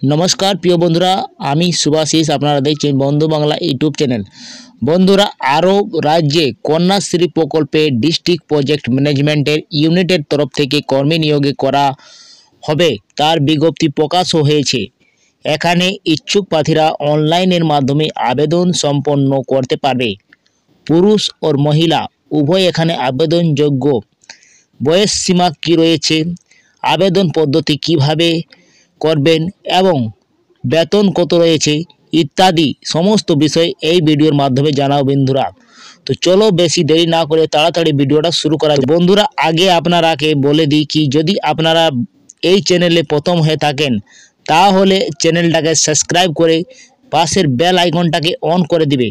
नमस्कार प्रिय बंधुरा आमी सुभाषिस आपनारा देखছেন বন্ধু বাংলা ইউটিউব চ্যানেল। বন্ধুরা আরও রাজ্যে কন্যাশ্রী প্রকল্পে ডিস্ট্রিক্ট প্রজেক্ট ম্যানেজমেন্টের ইউনিটের তরফ থেকে কর্মী নিয়োগে করা হবে তার বিজ্ঞপ্তি প্রকাশ হয়েছে। এখানে ইচ্ছুক প্রার্থীরা অনলাইনের মাধ্যমে আবেদন সম্পন্ন করতে পারবে। পুরুষ ও মহিলা উভয় এখানে আবেদনযোগ্য। বয়স সীমা কী রয়েছে, আবেদন পদ্ধতি কিভাবে করবেন এবং বেতন কত রয়েছে ইত্যাদি সমস্ত বিষয় এই ভিডিওর মাধ্যমে জানাও বন্ধুরা। তো চলো বেশি দেরি না করে তাড়াতাড়ি ভিডিওটা শুরু করা যাক। বন্ধুরা আগে আপনারাকে বলে দিই কি যদি আপনারা এই চ্যানেলে প্রথম হয়ে থাকেন তাহলে চ্যানেলটাকে সাবস্ক্রাইব করে পাশের বেল আইকনটাকে অন করে দিবে।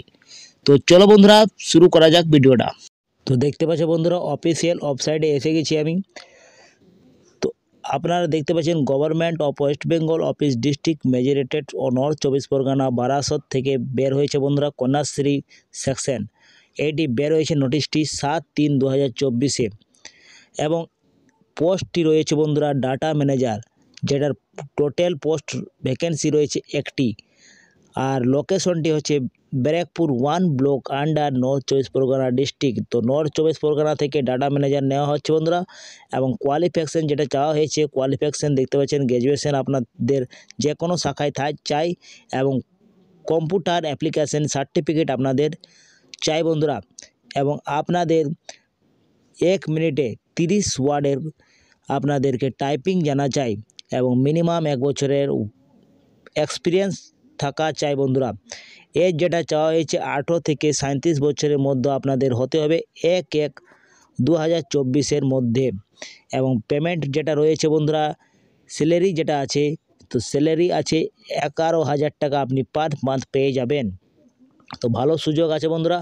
তো চলো বন্ধুরা শুরু করা যাক ভিডিওটা। তো দেখতে পাচ্ছ বন্ধুরা অফিসিয়াল ওয়েবসাইটে এসে গেছি আমি। আপনারা দেখতে পাচ্ছেন government of West Bengal office district magistrate ও নর্থ 24 পরগনা বারাসত থেকে বের হয়েছে বন্ধুরা কন্যাশ্রী সেকশন। এটি বের হয়েছে নোটিশটি 7/3/2024-এ এবং পোস্টটি রয়েছে বন্ধুরা ডাটা ম্যানেজার, যেটার টোটাল পোস্ট ভ্যাকেন্সি রয়েছে একটি, আর লোকেশনটি হচ্ছে Barrackpore 1 block under north 24 Pargana district. তো নর্থ 24 পরগনা থেকে ডাটা ম্যানেজার নেওয়া হচ্ছে বন্ধুরা। এবং কোয়ালিফিকেশান যেটা চাওয়া হয়েছে, কোয়ালিফিকেশান দেখতে পাচ্ছেন গ্র্যাজুয়েশন আপনাদের যে কোনো শাখায় চাই এবং কম্পিউটার অ্যাপ্লিকেশান সার্টিফিকেট আপনাদের চাই বন্ধুরা। এবং আপনাদের 1 মিনিটে 30 ওয়ার্ডের আপনাদেরকে টাইপিং জানা চাই এবং মিনিমাম 1 বছরের এক্সপিরিয়েন্স থাকা চাই বন্ধুরা। এর যেটা চাওয়া হয়েছে 18 থেকে 37 বছরের মধ্যে আপনাদের হতে হবে 1/1/2024-এর মধ্যে। এবং পেমেন্ট যেটা রয়েছে বন্ধুরা, স্যালারি যেটা আছে, তো স্যালারি আছে 11,000 টাকা আপনি পার মান্থ পেয়ে যাবেন। তো ভালো সুযোগ আছে বন্ধুরা।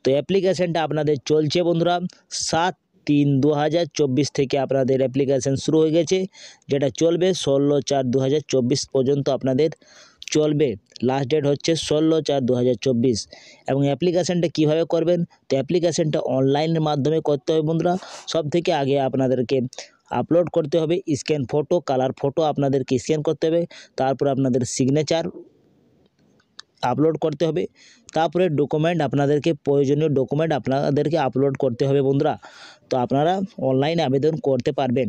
তো অ্যাপ্লিকেশানটা আপনাদের চলছে বন্ধুরা 7/3/2024 থেকে আপনাদের অ্যাপ্লিকেশান শুরু হয়ে গেছে, যেটা চলবে 16/4/2024 পর্যন্ত আপনাদের চলবে। লাস্ট ডেট হচ্ছে 16/4/2024। এবং অ্যাপ্লিকেশানটা কীভাবে করবেন, তো অ্যাপ্লিকেশানটা অনলাইনের মাধ্যমে করতে হবে বন্ধুরা। সব থেকে আগে আপনাদেরকে আপলোড করতে হবে স্ক্যান ফটো, কালার ফটো আপনাদেরকে স্ক্যান করতে হবে, তারপর আপনাদের সিগনেচার আপলোড করতে হবে, তারপরে ডকুমেন্ট আপনাদেরকে প্রয়োজনীয় ডকুমেন্ট আপনাদেরকে আপলোড করতে হবে বন্ধুরা। তো আপনারা অনলাইনে আবেদন করতে পারবেন।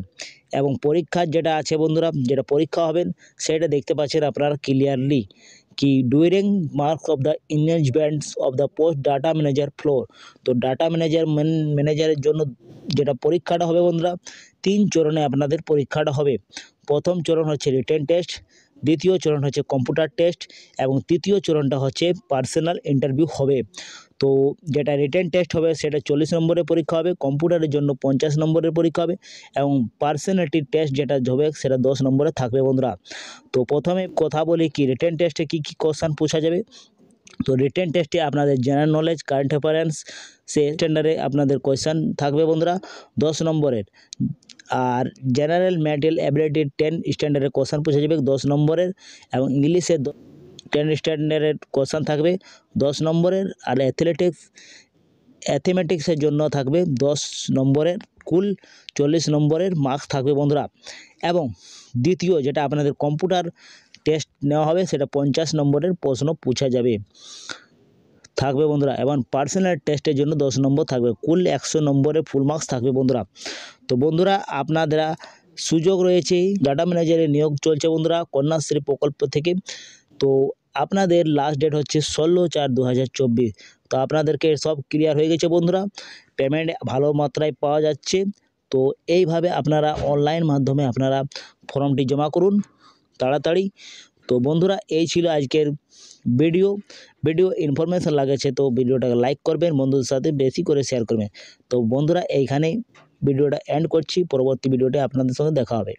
এবং পরীক্ষার যেটা আছে বন্ধুরা, যেটা পরীক্ষা হবেন সেটা দেখতে পাচ্ছেন আপনারা ক্লিয়ারলি কি during marks of the engagements of the post data manager floor. তো ডাটা ম্যানেজারের জন্য যেটা পরীক্ষাটা হবে বন্ধুরা 3 চরণে আপনাদের পরীক্ষাটা হবে। প্রথম চরণ হচ্ছে রিটেন টেস্ট, দ্বিতীয় চরণ হচ্ছে কম্পিউটার টেস্ট এবং তৃতীয় চরণটা হচ্ছে পার্সোনাল ইন্টারভিউ হবে। তো যেটা রিটেন টেস্ট হবে সেটা 40 নম্বরের পরীক্ষা হবে, কম্পিউটারের জন্য 50 নম্বরের পরীক্ষা হবে এবং পার্সোনালিটি টেস্ট যেটা হবে সেটা 10 নম্বরে থাকবে বন্ধুরা। তো প্রথমে কথা বলি কি রিটেন টেস্টে কী কোশ্চেন পূছা যাবে। তো রিটেন টেস্টে আপনাদের জেনারেল নলেজ, কারেন্ট অ্যাফেয়ার্স স্ট্যান্ডার্ডে আপনাদের কোয়েশ্চেন থাকবে বন্ধুরা 10 নম্বরের। আর জেনারেল ম্যাটেরিয়াল অ্যাবিলিটি 10 স্ট্যান্ডার্ডের কোশ্চেন পূছা যাবে 10 নম্বরের এবং ইংলিশে 10 স্ট্যান্ডার্ডের কোশ্চেন থাকবে 10 নম্বরের। আর অ্যাথমেটিক্সের জন্য থাকবে 10 নম্বরের, কুল 40 নম্বরের মার্কস থাকবে বন্ধুরা। এবং দ্বিতীয় যেটা আপনাদের কম্পিউটার টেস্ট নেওয়া হবে সেটা 50 নম্বরের প্রশ্ন পূছা যাবে থাকবে বন্ধুরা। এবং পার্সোনাল টেস্টের জন্য 10 নম্বর থাকবে, কুল 100 নম্বরের ফুল মার্কস থাকবে বন্ধুরা। তো বন্ধুরা আপনারা সুযোগ রয়েছে, ডাটা ম্যানেজারের নিয়োগ চলছে বন্ধুরা কন্যাশ্রী প্রকল্প থেকে। তো আপনাদের লাস্ট ডেট হচ্ছে 16/4/2024। তো আপনাদেরকে সব ক্লিয়ার হয়ে গেছে বন্ধুরা, পেমেন্ট ভালো মাত্রায় পাওয়া যাচ্ছে। তো এইভাবে আপনারা অনলাইন মাধ্যমে আপনারা ফর্মটি জমা করুন তাড়াতাড়ি। তো বন্ধুরা এই ছিল আজকের ভিডিও ইনফরমেশন লাগেছে তো ভিডিওটাকে লাইক করবেন, বন্ধুদের সাথে বেশি করে শেয়ার করবেন। তো বন্ধুরা এইখানেই ভিডিওটা এন্ড করছি, পরবর্তী ভিডিওতে আপনাদের সঙ্গে দেখা হবে।